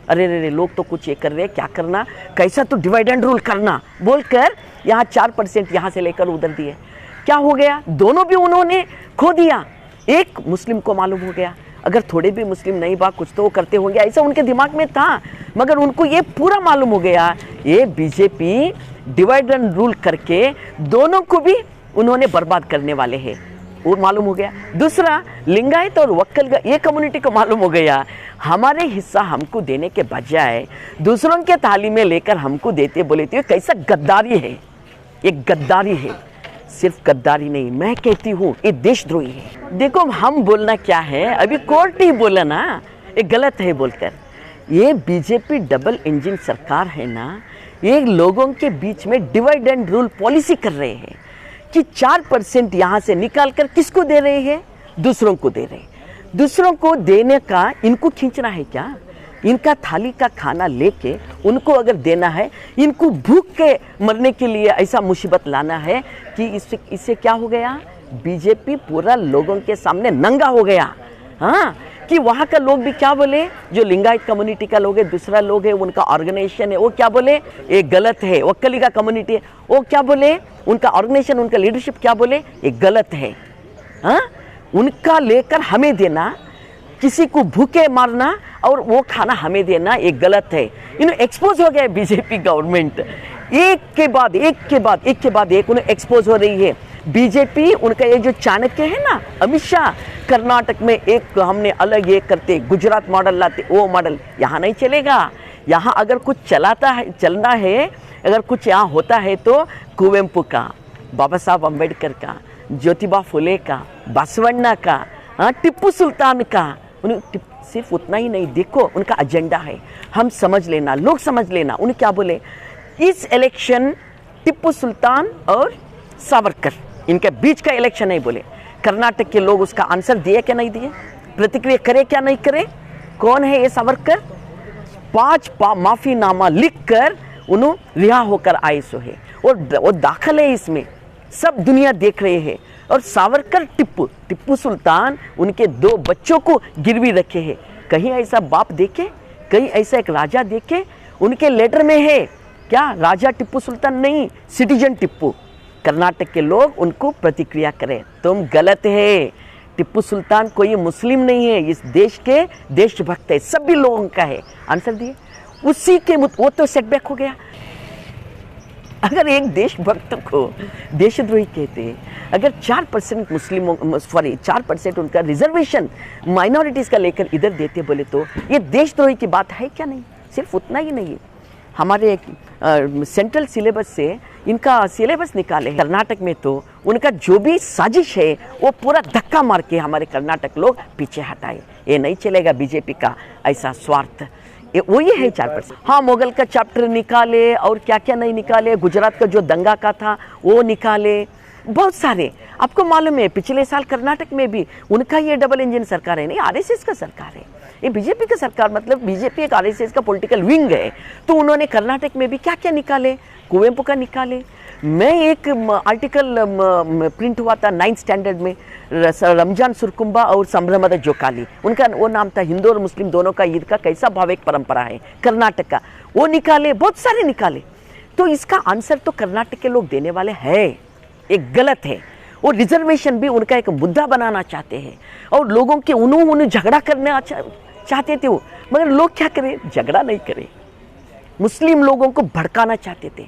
अरे रे लोग तो कुछ ये कर रहे हैं, क्या करना, कैसा तो डिवाइड एंड रूल करना बोलकर यहाँ 4% यहाँ से लेकर उधर दिए। क्या हो गया, दोनों भी उन्होंने खो दिया। एक मुस्लिम को मालूम हो गया अगर थोड़े भी मुस्लिम नहीं बा कुछ तो वो करते होंगे, ऐसा उनके दिमाग में था, मगर उनको ये पूरा मालूम हो गया ये बीजेपी डिवाइड एंड रूल करके दोनों को भी उन्होंने बर्बाद करने वाले हैं, वो मालूम हो गया। दूसरा, लिंगायत और वक्कल का ये कम्युनिटी को मालूम हो गया हमारे हिस्सा हमको देने के बजाय दूसरों के थाली में लेकर हमको देते, बोले तो कैसा गद्दारी है, ये गद्दारी है। सिर्फ गद्दारी नहीं, मैं कहती हूँ ये देशद्रोही है। देखो हम बोलना क्या है, अभी कोर्ट ही बोला ना ये गलत है बोलकर। ये बीजेपी डबल इंजन सरकार है ना, ये लोगों के बीच में डिवाइड एंड रूल पॉलिसी कर रहे हैं कि 4% यहाँ से निकाल कर किसको दे रहे हैं, दूसरों को दे रहे हैं। दूसरों को देने का इनको खींचना है क्या, इनका थाली का खाना लेके उनको अगर देना है, इनको भूख के मरने के लिए ऐसा मुसीबत लाना है कि इससे क्या हो गया, बीजेपी पूरा लोगों के सामने नंगा हो गया। हाँ, कि वहाँ का लोग भी क्या बोले, जो लिंगायत कम्युनिटी का लोग है, दूसरा लोग है, उनका ऑर्गेनाइजेशन है, वो क्या बोले ये गलत है। वक्कली का कम्युनिटी है, वो क्या बोले, उनका ऑर्गेनाइजेशन, उनका लीडरशिप क्या बोले ये गलत है। हाँ, उनका लेकर हमें देना, किसी को भूखे मारना और वो खाना हमें देना ये गलत है। इन्हें एक्सपोज हो गया बीजेपी गवर्नमेंट, एक के बाद एक उन्हें एक्सपोज हो रही है। बीजेपी उनका ये जो चाणक्य है ना अमित शाह, कर्नाटक में एक हमने अलग ये करते, गुजरात मॉडल लाते, वो मॉडल यहाँ नहीं चलेगा। यहाँ अगर कुछ चलना है, अगर कुछ यहाँ होता है तो कुवेंपु का, बाबा साहब अम्बेडकर का, ज्योतिबा फुले का, बसवण्णा का, टिप्पू सुल्तान का। उन्हें सिर्फ उतना ही नहीं, देखो उनका एजेंडा है, हम समझ लेना, लोग समझ लेना। उन्हें क्या बोले, इस इलेक्शन टिप्पू सुल्तान और सावरकर इनके बीच का इलेक्शन नहीं बोले। कर्नाटक के लोग उसका आंसर दिए क्या नहीं दिए, प्रतिक्रिया करे क्या नहीं करे, कौन है ये सावरकर, 5 माफीनामा लिखकर उन्होंने रिहा होकर आए सो है, और दाखिल है इसमें, सब दुनिया देख रहे हैं। और सावरकर टिप्पू सुल्तान उनके 2 बच्चों को गिरवी रखे हैं। कहीं ऐसा बाप देखे, कहीं ऐसा एक राजा देखे, उनके लेटर में है क्या, राजा टिप्पू सुल्तान नहीं, सिटीजन टिप्पू। कर्नाटक के लोग उनको प्रतिक्रिया करें, तुम गलत है, टिप्पू सुल्तान कोई मुस्लिम नहीं है, इस देश के देशभक्त है, सभी लोगों का है। आंसर दिए, उसी के वो तो सेटबैक हो गया। अगर एक देशभक्त को देशद्रोही कहते, अगर 4% मुस्लिमों 4% उनका रिजर्वेशन माइनॉरिटीज़ का लेकर इधर देते बोले तो ये देशद्रोही की बात है क्या नहीं। सिर्फ उतना ही नहीं है, हमारे सेंट्रल सिलेबस से इनका सिलेबस निकाले कर्नाटक में, तो उनका जो भी साजिश है वो पूरा धक्का मार के हमारे कर्नाटक लोग पीछे हटाए। ये नहीं चलेगा बीजेपी का ऐसा स्वार्थ, वो ये है 4%। हाँ, मुगल का चैप्टर निकाले और क्या क्या नहीं निकाले, गुजरात का जो दंगा का था वो निकाले, बहुत सारे। आपको मालूम है पिछले साल कर्नाटक में भी उनका ये डबल इंजन सरकार है, नहीं आरएसएस का सरकार है, ये बीजेपी का सरकार, मतलब बीजेपी एक आरएसएस का पॉलिटिकल विंग है। तो उन्होंने कर्नाटक में भी क्या क्या निकाले, कुवेंपु का निकाले। मैं एक आर्टिकल प्रिंट हुआ था 9th स्टैंडर्ड में, रमजान सुरकुंबा और संभ्रमद जोकाली, उनका वो नाम था, हिंदू और मुस्लिम दोनों का ईद का कैसा भाविक परंपरा है कर्नाटक का, वो निकाले, बहुत सारे निकाले। तो इसका आंसर तो कर्नाटक के लोग देने वाले हैं, एक गलत है। वो रिजर्वेशन भी उनका एक मुद्दा बनाना चाहते हैं और लोगों के उन्होंने झगड़ा करना चाहते थे वो, मगर लोग क्या करें, झगड़ा नहीं करे, मुस्लिम लोगों को भड़काना चाहते थे।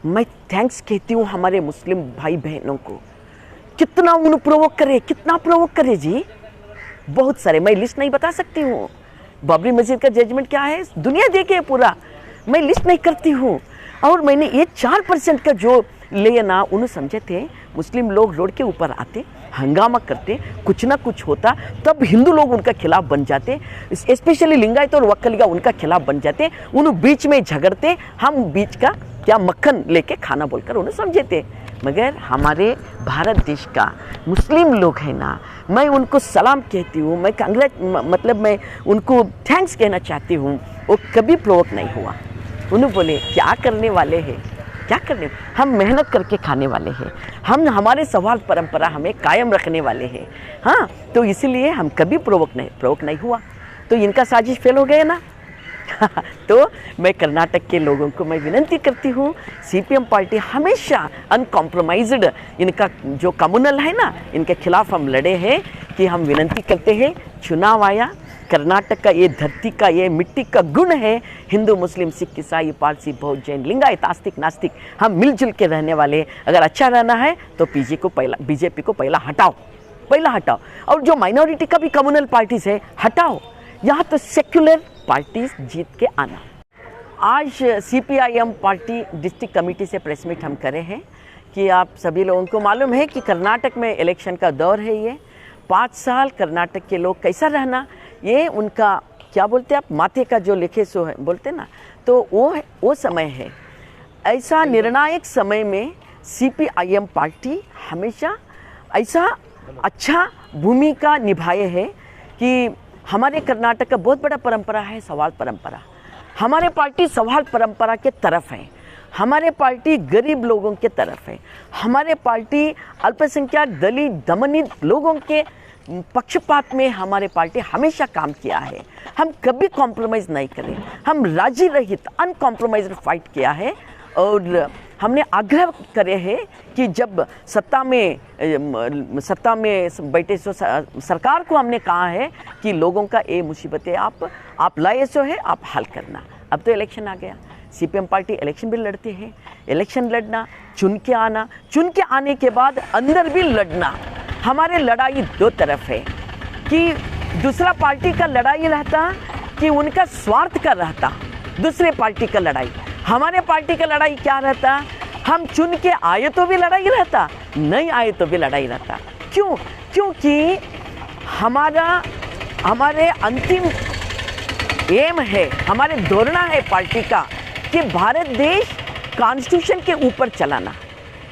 मैं थैंक्स कहती हूँ हमारे मुस्लिम भाई बहनों को, कितना उन्हें प्रोवोक करे, कितना प्रोवोक करे जी, बहुत सारे, मैं लिस्ट नहीं बता सकती हूँ। बाबरी मस्जिद का जजमेंट क्या है दुनिया देखे पूरा, मैं लिस्ट नहीं करती हूँ। और मैंने ये 4% का जो ले ना, उन्हें समझे थे मुस्लिम लोग रोड के ऊपर आते, हंगामा करते, कुछ ना कुछ होता, तब हिंदू लोग उनका खिलाफ बन जाते, स्पेशली लिंगायत और वक्कलिगा उनका खिलाफ बन जाते, उन्हें बीच में झगड़ते, हम बीच का क्या मक्खन लेके खाना बोलकर उन्हें समझे थे। मगर हमारे भारत देश का मुस्लिम लोग हैं ना, मैं उनको सलाम कहती हूँ, मैं मतलब मैं उनको थैंक्स कहना चाहती हूँ, वो कभी प्रोवोक नहीं हुआ। उन्हें बोले क्या करने वाले हैं, क्या करने, हम मेहनत करके खाने वाले हैं, हम हमारे सवाल परंपरा हमें कायम रखने वाले हैं। हाँ, तो इसीलिए हम कभी प्रोवोक नहीं हुआ। तो इनका साजिश फेल हो गया ना, तो मैं कर्नाटक के लोगों को मैं विनती करती हूँ, सीपीएम पार्टी हमेशा अनकॉम्प्रोमाइज्ड, इनका जो कम्युनल है ना, इनके खिलाफ हम लड़े हैं कि हम विनती करते हैं, चुनाव आया, कर्नाटक का ये धरती का ये मिट्टी का गुण है, हिंदू मुस्लिम सिख ईसाई पारसी बौद्ध जैन लिंगायत आस्तिक नास्तिक हम मिलजुल के रहने वाले हैं। अगर अच्छा रहना है तो बीजेपी को पहला हटाओ, और जो माइनॉरिटी का भी कम्युनल पार्टीज है हटाओ, यहाँ तो सेक्युलर पार्टीज जीत के आना। आज सीपीआईएम पार्टी डिस्ट्रिक्ट कमेटी से प्रेस मीट हम करे हैं कि आप सभी लोगों को मालूम है कि कर्नाटक में इलेक्शन का दौर है, ये 5 साल कर्नाटक के लोग कैसा रहना, ये उनका क्या बोलते हैं आप, माथे का जो लिखे सो है बोलते ना, तो वो समय है। ऐसा निर्णायक समय में सीपीआईएम पार्टी हमेशा ऐसा अच्छा भूमिका निभाए है कि हमारे कर्नाटक का बहुत बड़ा परंपरा है सवाल परंपरा। हमारे पार्टी सवाल परंपरा के तरफ है, हमारे पार्टी गरीब लोगों के तरफ है, हमारे पार्टी अल्पसंख्यक दलित दमनित लोगों के पक्षपात में हमारे पार्टी हमेशा काम किया है। हम कभी कॉम्प्रोमाइज़ नहीं करें, हम राजी रहित अनकॉम्प्रोमाइज्ड फाइट किया है। और हमने आग्रह करे हैं कि जब सत्ता में बैठे सो सरकार को हमने कहा है कि लोगों का ये मुसीबतें आप लाए सो है, आप हल करना। अब तो इलेक्शन आ गया, सीपीएम पार्टी इलेक्शन भी लड़ती है, इलेक्शन लड़ना, चुन के आने के बाद अंदर भी लड़ना। हमारे लड़ाई 2 तरफ है कि दूसरा पार्टी का लड़ाई रहता कि उनका स्वार्थ का रहता, दूसरे पार्टी का लड़ाई। हमारे पार्टी का लड़ाई क्या रहता, हम चुन के आए तो भी लड़ाई रहता, नहीं आए तो भी लड़ाई रहता। क्यों? क्योंकि हमारे अंतिम एम है, हमारे धोरणा है पार्टी का कि भारत देश कॉन्स्टिट्यूशन के ऊपर चलाना।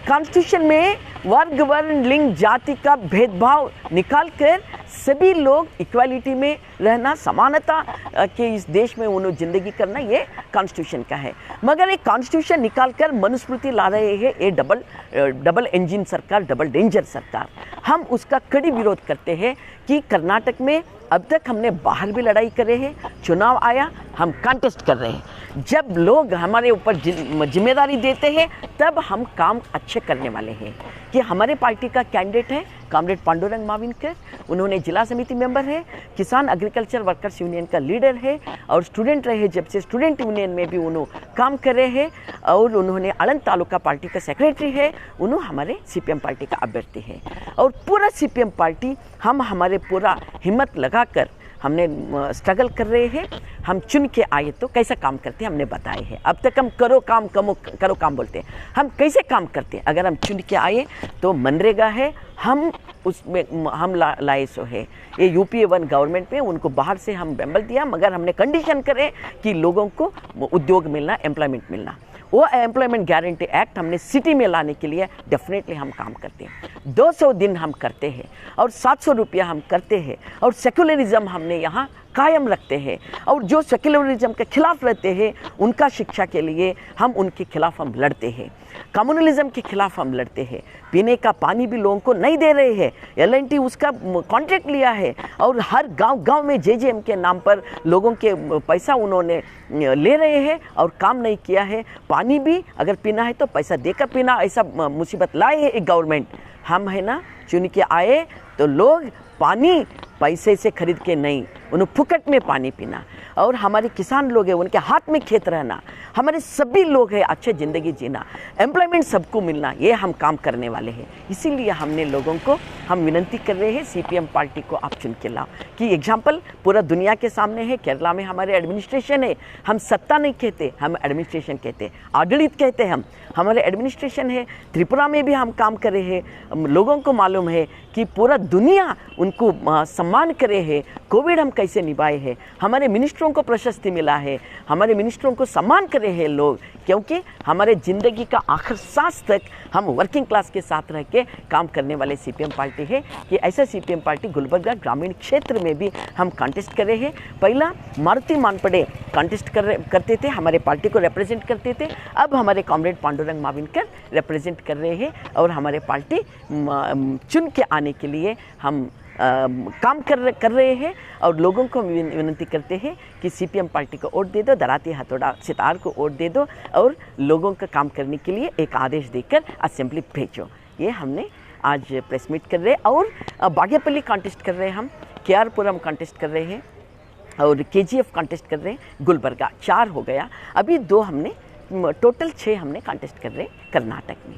कॉन्स्टिट्यूशन में वर्ग वर्ण लिंग जाति का भेदभाव निकाल कर सभी लोग इक्वालिटी में रहना, समानता के इस देश में उन्हें ज़िंदगी करना, ये कॉन्स्टिट्यूशन का है। मगर ये कॉन्स्टिट्यूशन निकाल कर मनुस्मृति ला रहे हैं ये डबल इंजन सरकार, डबल डेंजर सरकार। हम उसका कड़ी विरोध करते हैं कि कर्नाटक में अब तक हमने बाहर भी लड़ाई करे हैं, चुनाव आया हम कॉन्टेस्ट कर रहे हैं। जब लोग हमारे ऊपर जिम्मेदारी देते हैं तब हम काम अच्छे करने वाले हैं। कि हमारे पार्टी का कैंडिडेट है कॉमरेड पांडुरंग माविनकर, उन्होंने जिला समिति मेंबर है, किसान एग्रीकल्चर वर्कर्स यूनियन का लीडर है और स्टूडेंट रहे, जब से स्टूडेंट यूनियन में भी उन्होंने काम करे हैं और उन्होंने आनंद तालुका पार्टी का सेक्रेटरी है, उन्होंने हमारे सीपीएम पार्टी का अभ्यर्थी है। और पूरा सीपीएम पार्टी हम हमारे पूरा हिम्मत लगाकर हमने स्ट्रगल कर रहे हैं। हम चुन के आए तो कैसा काम करते हैं हमने बताए हैं। अब तक हम करो काम बोलते हैं, हम कैसे काम करते हैं। अगर हम चुन के आए तो मनरेगा है, हम उसमें हम लाए सो है। ये यूपीए 1 गवर्नमेंट में उनको बाहर से हम बेंबल दिया, मगर हमने कंडीशन करे कि लोगों को उद्योग मिलना, एम्प्लॉयमेंट मिलना। वो एम्प्लॉयमेंट गारंटी एक्ट हमने सिटी में लाने के लिए डेफिनेटली हम काम करते हैं। 200 दिन हम करते हैं और 700 रुपया हम करते हैं और सेकुलरिज्म हमने यहाँ कायम रखते हैं। और जो सेकुलरिज्म के खिलाफ रहते हैं उनका शिक्षा के लिए हम उनके खिलाफ हम लड़ते हैं। कम्युनलिज्म के खिलाफ हम लड़ते हैं। पीने का पानी भी लोगों को नहीं दे रहे हैं, L&T उसका कॉन्ट्रैक्ट लिया है और हर गांव में JJM के नाम पर लोगों के पैसा उन्होंने ले रहे हैं और काम नहीं किया है। पानी भी अगर पीना है तो पैसा देकर पीना, ऐसा मुसीबत लाए है एक गवर्नमेंट। हम है ना चुन के आए तो लोग पानी पैसे से खरीद के नहीं, उन्हें फुकट में पानी पीना। और हमारे किसान लोग हैं, उनके हाथ में खेत रहना, हमारे सभी लोग हैं अच्छे ज़िंदगी जीना, एम्प्लॉयमेंट सबको मिलना, ये हम काम करने वाले हैं। इसीलिए हमने लोगों को हम विनती कर रहे हैं सीपीएम पार्टी को आप चुन के लाओ। कि एग्जाम्पल पूरा दुनिया के सामने है, केरला में हमारे एडमिनिस्ट्रेशन है, हम सत्ता नहीं कहते, हम एडमिनिस्ट्रेशन कहते, आडಳಿत कहते हैं हम, हमारे एडमिनिस्ट्रेशन है। त्रिपुरा में भी हम काम कर रहे हैं, लोगों को मालूम है कि पूरा दुनिया उनको सम्मान करे है। कोविड हम कैसे निभाए हैं, हमारे मिनिस्टरों को प्रशस्ति मिला है, हमारे मिनिस्टरों को सम्मान करे हैं लोग, क्योंकि हमारे ज़िंदगी का आखिर सांस तक हम वर्किंग क्लास के साथ रह के काम करने वाले सीपीएम पार्टी है। कि ऐसा सीपीएम पार्टी गुलबर्गा ग्रामीण क्षेत्र में भी हम कॉन्टेस्ट कर रहे हैं। पहला मारुति मानपड़े कॉन्टेस्ट करते थे, हमारे पार्टी को रिप्रेजेंट करते थे। अब हमारे कॉमरेड पांडुरंग माविनकर रिप्रेजेंट कर रहे हैं और हमारे पार्टी चुन के आने के लिए हम काम कर रहे हैं और लोगों को विनती करते हैं कि सीपीएम पार्टी को वोट दे दो, दराती हथौड़ा सितार को वोट दे दो और लोगों का काम करने के लिए एक आदेश देकर असेंबली भेजो। ये हमने आज प्रेस मीट कर रहे हैं और बागेपल्ली कॉन्टेस्ट कर रहे हैं, हम केआरपुरम कॉन्टेस्ट कर रहे हैं और केजीएफ कॉन्टेस्ट कर रहे हैं, गुलबर्गा 4 हो गया, अभी 2 हमने टोटल 6 हमने कॉन्टेस्ट कर रहे हैं कर्नाटक में।